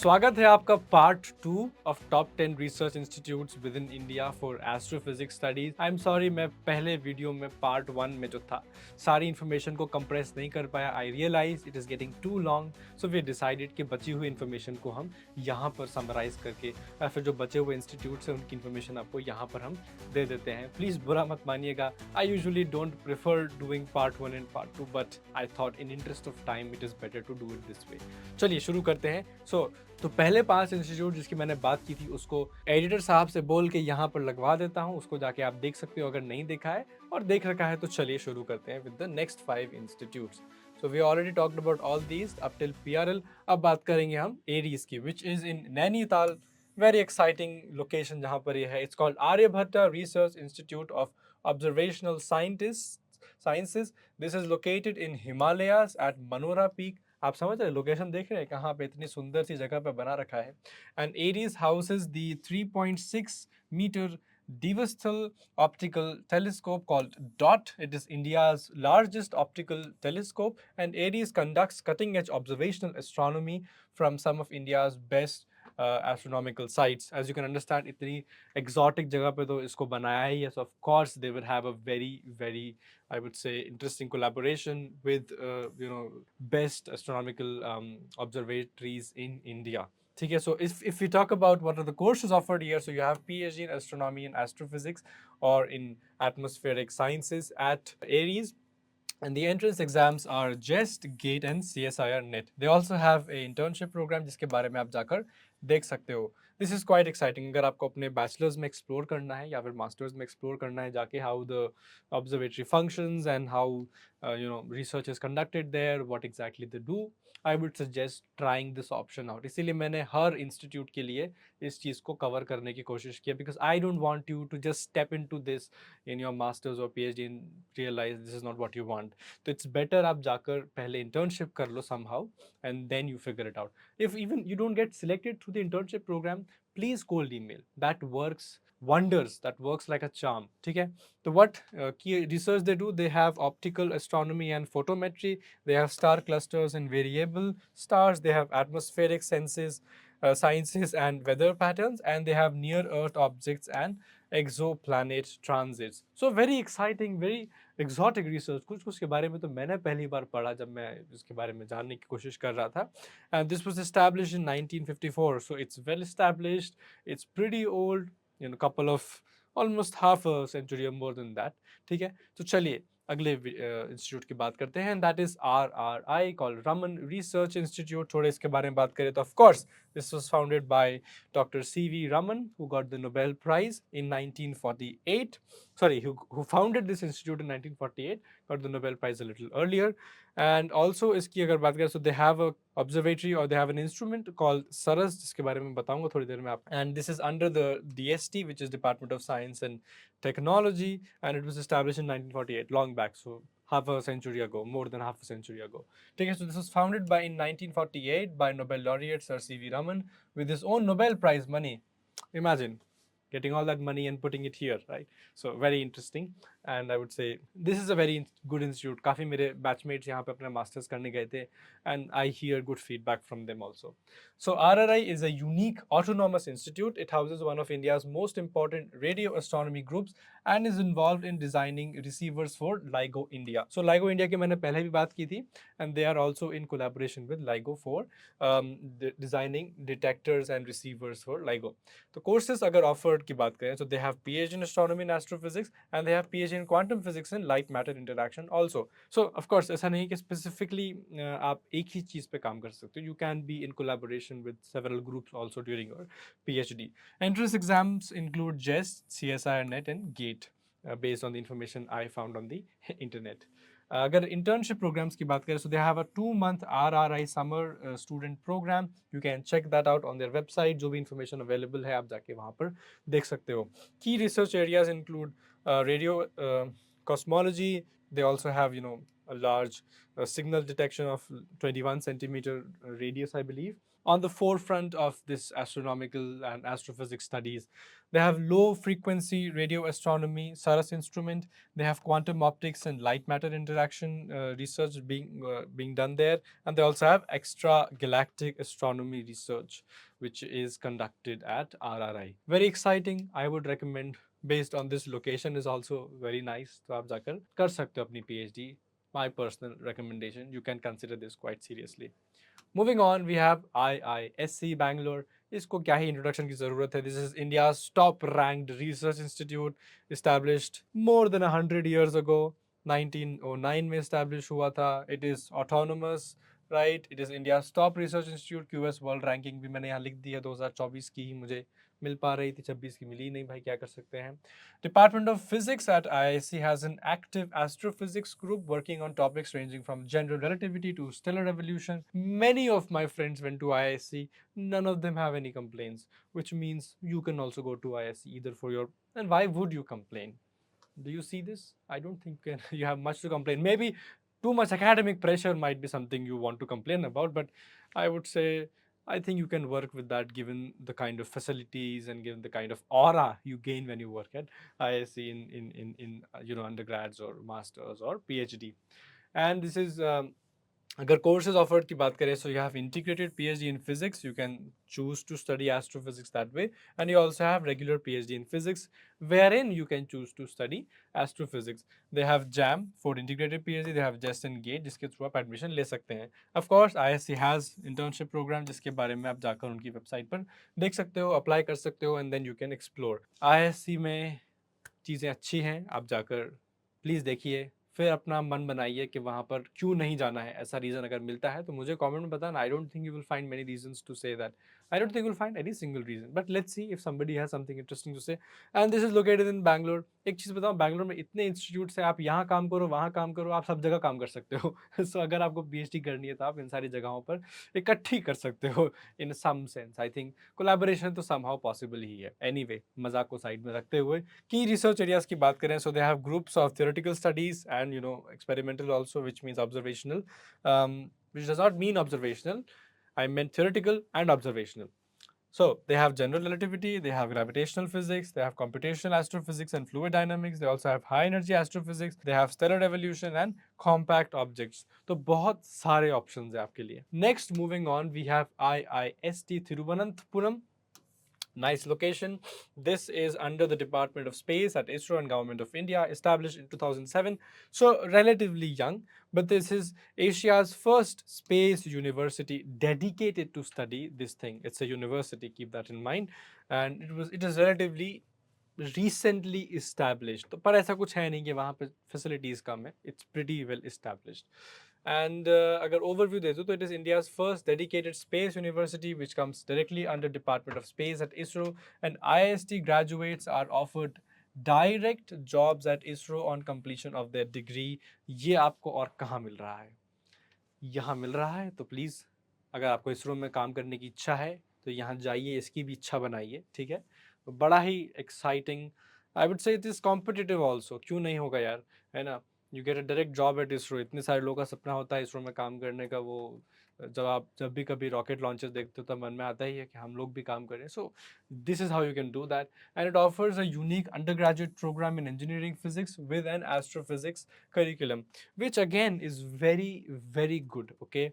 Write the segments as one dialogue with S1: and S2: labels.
S1: स्वागत है आपका part 2 of top 10 research institutes with in India for astrophysics studies. I am sorry, मैं पहले वीडियो में पार्ट 1 में जो था सारी इन्फॉर्मेशन को कंप्रेस नहीं कर पाया। I realize it is getting too long, so we decided कि बची हुई इन्फॉर्मेशन को हम यहाँ पर समराइज करके या फिर जो बचे हुए इंस्टीट्यूट्स हैं उनकी इन्फॉर्मेशन आपको यहाँ पर हम दे देते हैं। प्लीज़ बुरा मत मानिएगा, I usually don't prefer doing part 1 and part 2, but I thought in interest of time it is better to do it this way. चलिए शुरू करते हैं। तो पहले 5 इंस्टीट्यूट जिसकी मैंने बात की थी उसको एडिटर साहब से बोल के यहाँ पर लगवा देता हूँ, उसको जाके आप देख सकते हो अगर नहीं देखा है, और देख रखा है तो चलिए शुरू करते हैं with the next 5 institutes. So we already talked about all these up till PRL. अब बात करेंगे हम एरीज की, which is in Nainital. Very exciting location जहाँ पर ये है। It's called Aryabhatta research institute of observational sciences. This is located in Himalayas at Manora peak. आप समझ रहे, लोकेशन देख रहे हैं कहाँ पे इतनी सुंदर सी जगह पे बना रखा है। And ARIES houses the 3.6 metre Devastal optical telescope called DOT. It is India's largest optical telescope, and ARIES conducts cutting-edge observational astronomy from some of India's best astronomical sites. As you can understand, इतनी exotic जगह पे तो इसको बनाया ही है, so of course they will have a very I would say interesting collaboration with best astronomical observatories in India. ठीक है, so if we talk about what are the courses offered here, so you have PhD in astronomy and astrophysics or in atmospheric sciences at ARIES. And the entrance exams are JEST, GATE and CSIR NET. They also have a internship program जिसके बारे में आप जाकर देख सकते हो। This is quite exciting अगर आपको अपने बैचलर्स में एक्सप्लोर करना है या फिर मास्टर्स में एक्सप्लोर करना है जाके how the observatory functions and how research is conducted there, what exactly they do. I would suggest trying this option out. इसीलिए मैंने हर इंस्टीट्यूट के लिए इस चीज़ को कवर करने की कोशिश की, because I don't want you to just step into this in your masters or PhD and realize this is not what you want. तो it's better आप जाकर पहले internship कर लो somehow and then you figure it out. If even you don't get selected through the internship program, please cold email. That works wonders, that works like a charm. ठीक है, तो what key research they do, they have optical astronomy and photometry, they have star clusters and variable stars, they have atmospheric sciences and weather patterns, and they have near earth objects and exoplanet transits. So very exciting, very exotic research. कुछ कुछ के बारे में तो मैंने पहली बार पढ़ा जब मैं इसके बारे में जानने की कोशिश कर रहा था। And this was established in 1954, so it's well established, it's pretty old, couple of almost half a century or more than that. ठीक है, तो चलिए अगले इंस्टीट्यूट की बात करते हैं, that is RRI, called Raman research institute. थोड़े इसके बारे में बात करें तो of course this was founded by Dr. C.V. Raman, who got the Nobel Prize in 1948. Sorry, who founded this institute in 1948, got the Nobel Prize a little earlier. And also इसकी अगर बात करें, so they have a observatory or they have an instrument called SARAS, जिसके बारे में बताऊंगा थोड़ी देर में आप। And this is under the DST, which is Department of Science and Technology, and it was established in 1948, long back, so half a century ago, more than half a century ago. Okay, so this was founded in 1948 by Nobel laureate Sir C.V. Raman with his own Nobel Prize money. Imagine getting all that money and putting it here, right? So very interesting, and I would say this is a very good institute. काफ़ी मेरे batchmates यहाँ पे अपना masters करने गए थे, and I hear good feedback from them also. So RRI is a unique autonomous institute. It houses one of India's most important radio astronomy groups and is involved in designing receivers for LIGO India. So LIGO India की मैंने पहले भी बात की थी, and they are also in collaboration with LIGO for designing detectors and receivers for LIGO. तो courses अगर offered की बात करें, so they have PhD in astronomy and astrophysics, and they have PhD in quantum physics and light matter interaction also. So of course ऐसा नहीं कि specifically आप एक ही चीज़ पे काम कर सकते हो. You can be in collaboration with several groups also during your PhD. Entrance exams include JEST, CSIR NET and GATE, based on the information I found on the internet. अगर internship programs की बात करें, so they have a 2-month RRI summer student program. You can check that out on their website. जो भी information available है आप जाके वहाँ पर देख सकते हो. Key research areas include radio cosmology. They also have a large signal detection of 21 centimeter radius, I believe. on the forefront of this astronomical and astrophysics studies. They have low frequency radio astronomy, SARAS instrument. They have quantum optics and light matter interaction research being done there, and they also have extra galactic astronomy research, which is conducted at RRI. Very exciting. I would recommend, based on this location is also very nice. तो आप जाकर कर सकते हो अपनी PhD. My personal recommendation. You can consider this quite seriously. Moving on, we have IISc Bangalore. इसको क्या ही introduction की ज़रूरत है. This is India's top ranked research institute, established more than 100 years ago. 1909 में establish हुआ था. It is autonomous, right? It is India's top research institute. QS World Ranking भी मैंने यहाँ लिख दी है. 2024 की ही मुझे मिल पा रही थी, 26 की मिली नहीं भाई, क्या कर सकते हैं. Department of Physics at IISc has an active astrophysics group working on topics ranging from general relativity to stellar evolution. Many of my friends went to IISc. None of them have any complaints, which means you can also go to IISc either for your. And why would you complain? Do you see this? I don't think you have much to complain. Maybe too much academic pressure might be something you want to complain about, but I would say I think you can work with that given the kind of facilities and given the kind of aura you gain when you work at IISc in undergrads or masters or PhD. And this is अगर courses offered की बात करें, so you have integrated PhD in physics. You can choose to study astrophysics that way, and you also have regular PhD in physics, wherein you can choose to study astrophysics. They have JAM for integrated PhD. They have JEST and GATE जिसके through आप admission ले सकते हैं. Of course, IISc has internship program जिसके बारे में आप जाकर उनकी वेबसाइट पर देख सकते हो, अप्लाई कर सकते हो, and then you can explore. IISc में चीज़ें अच्छी हैं, आप जाकर प्लीज़ देखिए, फिर अपना मन बनाइए कि वहाँ पर क्यों नहीं जाना है. ऐसा रीज़न अगर मिलता है तो मुझे कमेंट में बताना. I don't think you will find many reasons to say that. I don't think you will find any single reason, but let's see if somebody has something interesting to say. And this is located in Bangalore. एक चीज़ बताऊँ, बैंगलोर में इतने institutes हैं, आप यहाँ काम करो, वहाँ काम करो, आप सब जगह काम कर सकते हो. सो अगर आपको PhD करनी है तो आप इन सारी जगहों पर इकट्ठी कर सकते हो. In some sense I think collaboration तो समहाउ पॉसिबल ही है. एनीवे, मजाक को साइड में रखते हुए key research areas की बात करें, so they have groups of theoretical studies and experimental also, which means observational, which does not mean observational. I meant theoretical and observational. So they have general relativity, they have gravitational physics, they have computational astrophysics and fluid dynamics. They also have high energy astrophysics. They have stellar evolution and compact objects. तो बहुत सारे options हैं आपके लिए. Next, moving on, we have IIST Thiruvananthapuram. Nice location. This is under the Department of Space at ISRO and Government of India, established in 2007. So relatively young, but this is Asia's first space university dedicated to study this thing. It's a university, keep that in mind. And it is relatively recently established. तो पर ऐसा कुछ है नहीं कि वहाँ पे facilities कम है. It's pretty well established. And अगर overview दे दूँ तो it is India's first dedicated space university which comes directly under Department of Space at ISRO, and IIST graduates are offered direct jobs at ISRO on completion of their degree. ये आपको और कहाँ मिल रहा है? यहाँ मिल रहा है, तो प्लीज़ अगर आपको ISRO में काम करने की इच्छा है तो यहाँ जाइए, इसकी भी इच्छा बनाइए, ठीक है. तो बड़ा ही exciting, I would say it is competitive also. क्यों नहीं होगा यार, है ना. You get a direct job at ISRO. इतने सारे लोगों का सपना होता है ISRO में काम करने का. वो जब भी कभी रॉकेट लॉन्चेस देखते हो तो मन में आता ही है कि हम लोग भी काम करें. So this is how you can do that, and it offers a unique undergraduate programme in engineering physics with an astrophysics curriculum, which again is very, very good. Okay,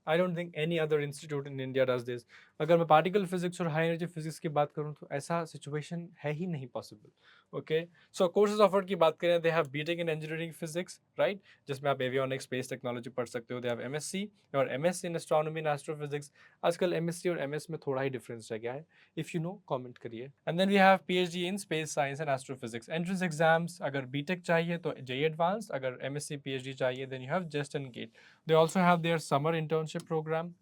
S1: I don't think any other institute in India does this. अगर मैं particle physics और high energy physics की बात करूँ तो ऐसा situation है ही नहीं possible. Okay, so courses offered की बात करें, they have BTech in engineering physics, right, जिसमें आप एवियोनिक्स, स्पेस टेक्नोलॉजी पढ़ सकते हो. दे हैव MSc और MS in astronomy and astrophysics. आजकल MSc और MS में थोड़ा ही डिफरेंस रह गया है. इफ़ यू नो, कमेंट करिए. And then we have PhD in space science and astrophysics. Entrance exams, अगर बीटेक चाहिए तो JEE एडवांस, अगर MSc PhD चाहिए then you have JEST and GATE. They also have their summer internship program,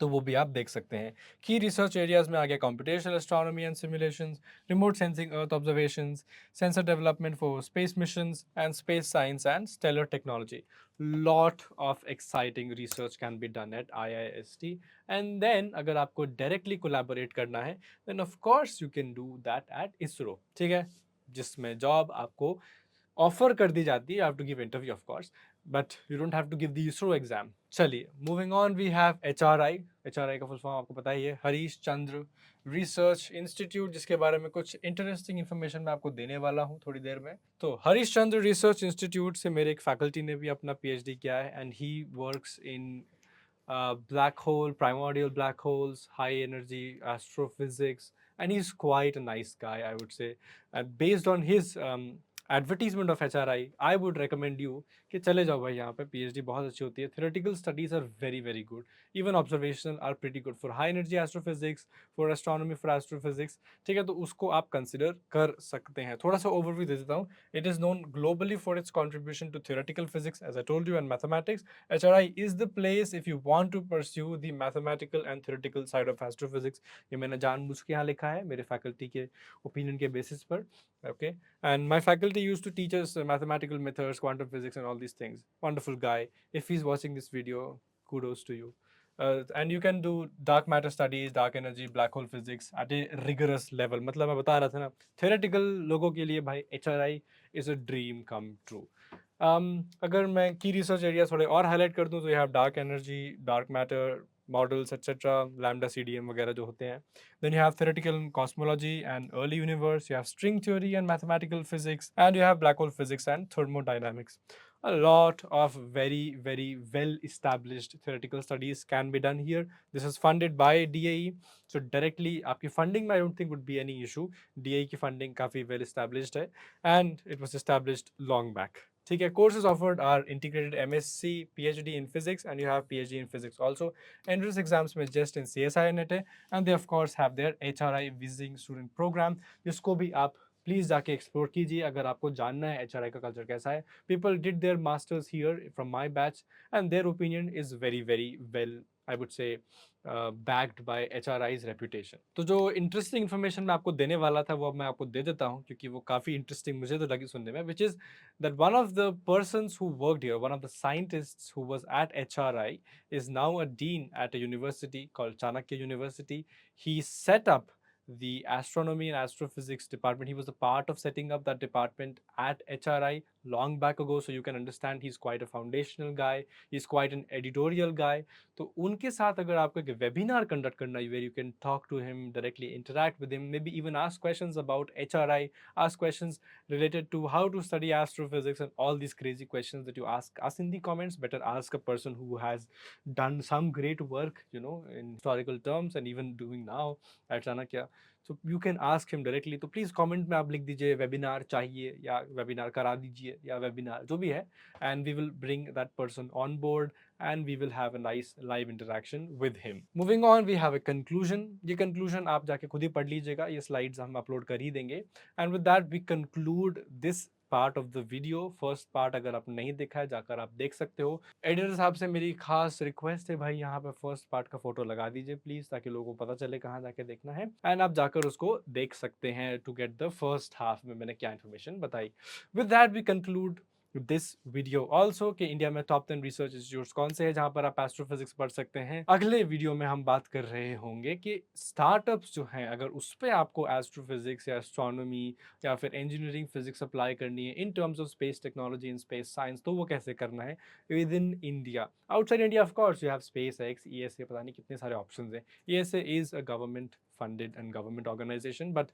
S1: तो वो भी आप देख सकते हैं. की रिसर्च एरियाज में आ गया computational astronomy and simulations, remote sensing, earth observations, sensor development for space missions and space science and stellar technology. Lot of exciting research can be done at IIST. And then अगर आपको directly collaborate करना है then of course you can do that at ISRO, ठीक है, जिसमें job आपको offer कर दी जाती है. You have to give interview of course, but you don't have to give the ISRO exam. चलिए, moving on, we have HRI. HRI का full form आपको पता ही है, हरीश चंद्र रिसर्च इंस्टीट्यूट, जिसके बारे में कुछ इंटरेस्टिंग इन्फॉर्मेशन मैं आपको देने वाला हूँ थोड़ी देर में। तो हरीश चंद्र रिसर्च इंस्टीट्यूट से मेरे एक फैकल्टी ने भी अपना PhD किया है, and he works in black hole, primordial black holes, high energy astrophysics, and he's quite a nice guy, I would say. And based on his advertisement of HRI, I would recommend you कि चले जाओ भाई, यहाँ पे PhD बहुत अच्छी होती है. Theoretical studies are very very good. Even observational are pretty good for high energy astrophysics, for astronomy, for astrophysics. ठीक है, तो उसको आप कंसिडर कर सकते हैं. थोड़ा सा ओवरव्यू दे देता हूँ. It is known globally for its contribution to theoretical physics, as I told you, and mathematics. HRI is the place if you want to pursue the mathematical and theoretical side of astrophysics. ये मैंने जानबूझ के यहाँ लिखा है मेरे faculty के opinion के बेसिस पर. Okay, and my faculty used to teach us mathematical methods, quantum physics, and all these things. Wonderful guy. If he's watching this video, kudos to you. And you can do dark matter studies, dark energy, black hole physics at a rigorous level. मतलब मैं बता रहा था ना, theoretical लोगों के लिए भाई HRI is a dream come true. अगर मैं की रिसर्च एरिया थोड़े और हाईलाइट कर दूं तो you have dark energy, dark matter models, etc., lambda CDM वगैरह जो होते हैं. Then you have theoretical cosmology and early universe, you have string theory and mathematical physics, and you have black hole physics and thermodynamics. A lot of very, very well established theoretical studies can be done here. This is funded by DAE. So directly आपकी funding में I don't think would be any issue. DAE की funding काफ़ी well established है, and it was established long back. ठीक है, courses offered are integrated MSc, PhD in physics, and you have PhD in physics also. Entrance exams में just in CSI NET है, and they of course have their HRI visiting student program, जिसको भी आप please जाके explore कीजिए अगर आपको जानना है HRI का कल्चर कैसा है. People did their masters here from my batch, and their opinion is very very well, I would say, backed by HRI's reputation. तो जो इंटरेस्टिंग इन्फॉर्मेशन मैं आपको देने वाला था वो अब मैं आपको दे देता हूँ, क्योंकि वो काफ़ी इंटरेस्टिंग मुझे तो लगी सुनने में, which is that one of the persons who worked here, one of the scientists who was at HRI, is now a dean at a university called Chanakya University. He set up the astronomy and astrophysics department. He was a part of setting up that department at HRI long back ago, so you can understand he's quite a foundational guy, he's quite an editorial guy. तो उनके साथ अगर आपको एक webinar conduct करना है where you can talk to him directly, interact with him, maybe even ask questions about HRI, ask questions related to how to study astrophysics, and all these crazy questions that you ask us in the comments, better ask a person who has done some great work, you know, in historical terms and even doing now at Chanakya. So you can ask him directly. तो please comment में आप लिख दीजिए webinar चाहिए या webinar करा दीजिए या वेबिनार जो भी है, and we will bring that person on board and we will have a nice live interaction with him. Moving on, we have a conclusion. ये conclusion आप जाके खुद ही पढ़ लीजिएगा, ये slides हम upload कर ही देंगे. And with that we conclude this part of the video. First part अगर आपने नहीं देखा है जाकर आप देख सकते हो. एडिटर साहब से मेरी खास रिक्वेस्ट है भाई, यहाँ पे फर्स्ट पार्ट का फोटो लगा दीजिए प्लीज, ताकि लोगों को पता चले कहाँ जाके देखना है, एंड आप जाकर उसको देख सकते हैं to get the first half में मैंने क्या इन्फॉर्मेशन बताई. With that we conclude this video also कि इंडिया में टॉप 10 रिसर्च इंस्टीट्यूट्स कौन से हैं जहां पर आप एस्ट्रोफिजिक्स पढ़ सकते हैं. अगले वीडियो में हम बात कर रहे होंगे कि स्टार्टअप्स जो हैं, अगर उस पर आपको एस्ट्रोफिजिक्स या एस्ट्रोनॉमी या फिर इंजीनियरिंग फिजिक्स अप्लाई करनी है in terms of space technology and space science, तो वो कैसे करना है with in India. Outside India of course you have space x, ESA, पता नहीं कितने सारे ऑप्शंस हैं. ESA is a government funded and government organization, but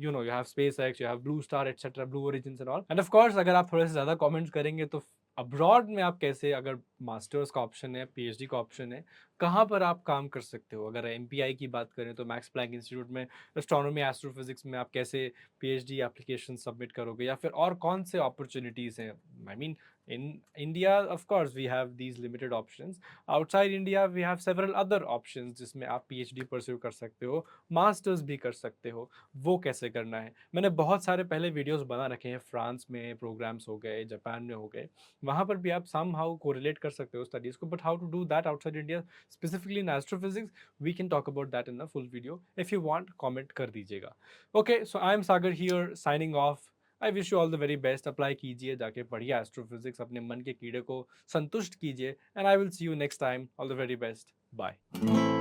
S1: you know, you have SpaceX, you have Blue Star, etc., Blue Origins and all. And of course अगर आप थोड़े से ज़्यादा कमेंट्स करेंगे तो अब्रॉड में आप कैसे, अगर मास्टर्स का ऑप्शन है, PhD का ऑप्शन है, कहाँ पर आप काम कर सकते हो. अगर MPI की बात करें तो मैक्स प्लैंक इंस्टीट्यूट में एस्ट्रोनॉमी एस्ट्रोफिजिक्स में आप कैसे PhD एप्लीकेशन सबमिट करोगे, या फिर और कौन से अपॉर्चुनिटीज़ हैं. I mean in India of course we have these limited options. Outside India we have several other options जिसमें आप PhD pursue कर सकते हो, मास्टर्स भी कर सकते हो. वो कैसे करना है मैंने बहुत सारे पहले वीडियोस बना रखे हैं. फ्रांस में प्रोग्राम्स हो गए, जापान में हो गए, वहाँ पर भी आप सम हाउ कोरिलेट कर सकते हो स्टडीज़ को. But how to do that outside India, specifically in astrophysics, we can talk about that in the full video. If you want comment कर दीजिएगा. Okay, so I am Sagar here signing off. I wish you all the very best. Apply कीजिए, जाके पढ़िए astrophysics, अपने मन के कीड़े को संतुष्ट कीजिए, and I will see you next time. All the very best. Bye.